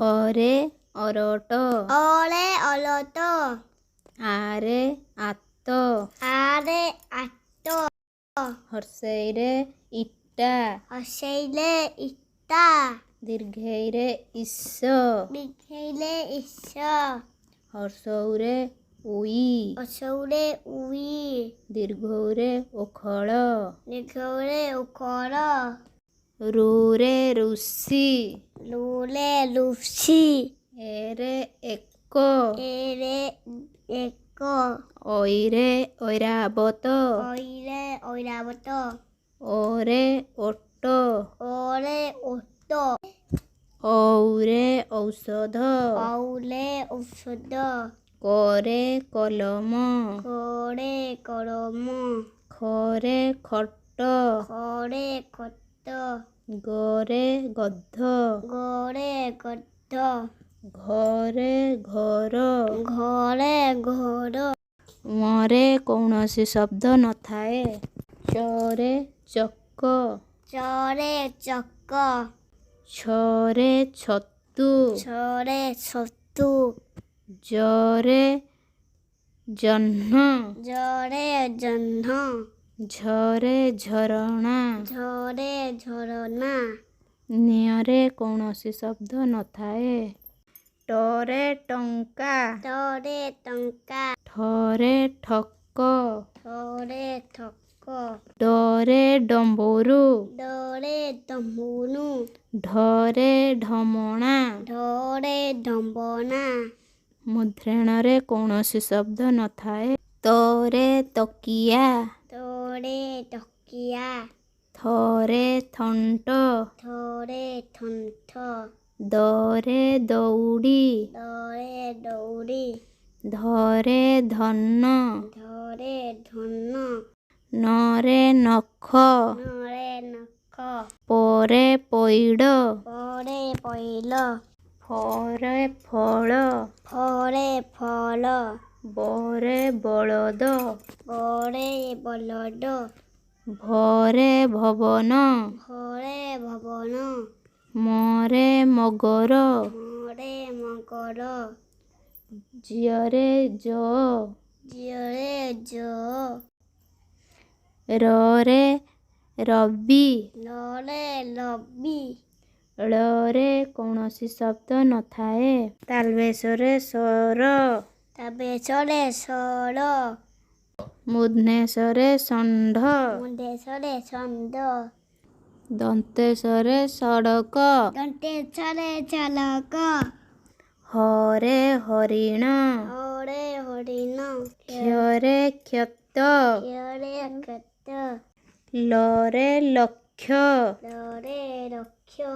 ଅରେ ଅରଟ ଅରେ alt ଆରେ ଆତ ଆରେ ଆଟ ହର୍ଷେଇରେ ଇଟା ହସେଇଲେ ଇଟା ଦୀର୍ଘେଇରେ ଇସ ବିଘେଇଲେ ଇସ ହର୍ଷଉରେ ଉଇ ଅସଉରେ ଉଇ ଦୀର୍ଘଉରେ ଓଖଳ ଦୀର୍ଘଉରେ ଉକଳ ରୁରେ ଋଷି ଲୁଲେ ଲୁସି ଏରେ ଏକ ଏରେ ଏକ ଐରେ ଐରାବତ ଅଇରେ ଐରାବତ ଓରେ ଓଟ ଓରେ ଓଟ ଔରେ ଔଷଧ ଔଲେ ଔଷଧ କରେ କଲମ କୋଡେ କଳମ ଖରେ ଖଟ ଖଡେ ଖଟ ଗରେ ଗଧ ଗଡେ ଗଧ ଘରେ ଘର ଘରେ ଘର ମରେ କୌଣସି ଶବ୍ଦ ନଥାଏ ଚରେ ଚକ ଚରେ ଚକ ଛରେ ଛତୁ ଛରେ ଛତୁ ଜରେ ଜହ୍ନ ଜରେ ଜହ୍ନ ଝରେ ଝରଣା ଝରେ ଝରଣା ନିୟରେ କୌଣସି ଶବ୍ଦ ନଥାଏ ଟରେ ଟଙ୍କା ତରେ ଟଙ୍କା ଠରେ ଠକ ଥରେ ଠକ ଡରେ ଡମ୍ବରୁ ଡରେ ତମ୍ବୁନୁ ଢରେ ଢମଣା ଢରେ ଢମ୍ବନା ମୁଦ୍ରାଣରେ କୌଣସି ଶବ୍ଦ ନଥାଏ ତରେ ତକିଆ ତରେ ତକିଆ ଥରେ ଥଣ୍ଟ ଥରେ ଥଣ୍ଟ ଦରେ ଦଉଡ଼ି ଦରେ ଦଉଡ଼ି ଧରେ ଧନ ଧରେ ଧନ ନରେ ନଖ ନରେ ନଖ ପରେ ପଇଡ଼ ପରେ ପଇଲ ଫରେ ଫଳ ଫରେ ଫଳ ବରେ ବଳଦ ବରେ ବଲଦ ଭରେ ଭବନ ଭରେ ଭବନ ମରେ ମଗର ମରେ ମକର ଝିଅରେ ଜ ଝିଅରେ ଜ ରରେ ରବି ଲରେ ଲବି ଳରେ କୌଣସି ଶବ୍ଦ ନଥାଏ ତାଲବେଶରେ ସ୍ୱର ତାବେଶରେ ସର ମୁଧନେଶରେ ଷଣ୍ଢ ମୁଣ୍ଡେଶରେ ଛନ୍ଦ ଦନ୍ତେଶରେ ସଡ଼କ ଦନ୍ତେଶରେ ଚାଲକ ହରେ ହରିଣ ହରେ ହରିଣ କ୍ଷରେ କ୍ଷତ କ୍ଷରେ କ୍ଷତ ଲରେ ଲକ୍ଷ ଲରେ ରକ୍ଷ